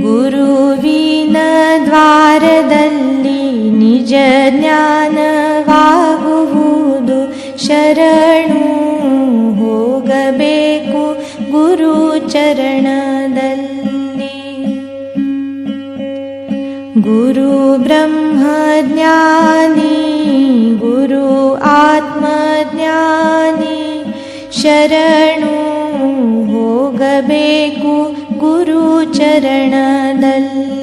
ಗುರುವಿನ ದ್ವಾರದಲ್ಲಿ ನಿಜ ಜ್ಞಾನವಾಗುವುದು ಶರಣು ಹೋಗಬೇಕು ಗುರು ಚರಣದಲ್ಲಿ. ಗುರು ಬ್ರಹ್ಮಜ್ಞಾನಿ ಗುರು ಆತ್ಮಜ್ಞಾನಿ ಶರಣು ಹೋಗಬೇಕು ಗುರು ಚರಣದಲ್ಲಿ.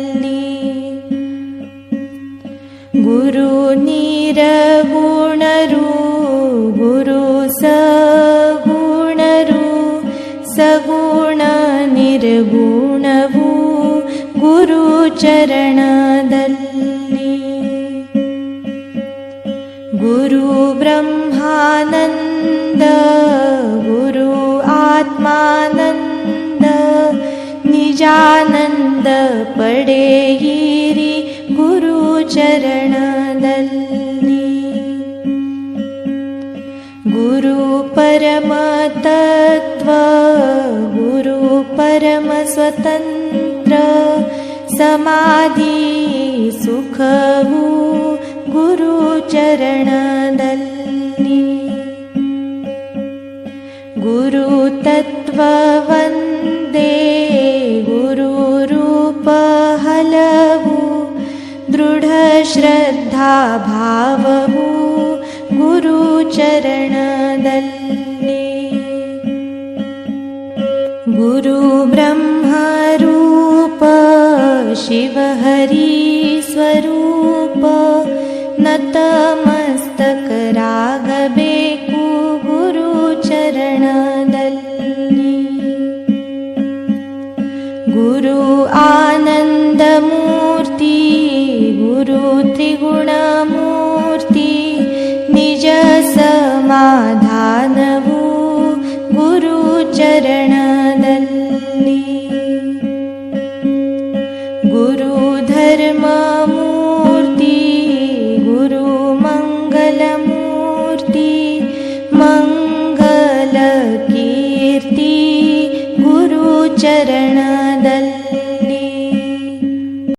ಗುರು ನಿರ್ಗುಣರು ಗುರು ಸಗುಣರು ಸಗುಣ ನಿರ್ಗುಣವು ಗುರು ಚರಣದಲ್ಲಿ. ಗುರು ಬ್ರಹ್ಮಾನಂದ ಗುರು ಆತ್ಮಾನಂದ ನಿಜಾನಂದ ಪಡೆಯಿರಿ ಗುರು ಚರಣದಲ್ಲಿ. ಗುರು ಪರಮ ತತ್ವ ಗುರು ಪರಮ ಸ್ವತಂತ್ರ ಸಮಾಧಿ ಸುಖವು ಗುರು ಚರಣದಲ್ಲಿ. ಗುರು ತತ್ವ ವಂದೇ ಗುರು ರೂಪ ಹಲವು ದೃಢ ಶ್ರದ್ಧಾ ಭಾವವು ಗುರು ಚರಣದಲ್ಲಿ. ಗುರು ಬ್ರಹ್ಮ ರೂಪ ಶಿವ ಹರಿ ಸ್ವರೂಪ ನತಮಸ್ತಕರಾಗಬೇಕು ಗುರು ಚರಣದಲ್ಲಿ. ಗುರು ಆನಂದ ಮೂರ್ತಿ ಗುರು ತ್ರಿಗುಣ ಮೂರ್ತಿ ನಿಜ ಸಮಾಧಾನವು ಗುರು ಚರಣದಲ್ಲಿ. ಗುರು ಧರ್ಮ ಮೂರ್ತಿ ಗುರು ಮಂಗಲ ಮೂರ್ತಿ ಮಂಗಲ ಕೀರ್ತಿ ಗುರು ಚರಣ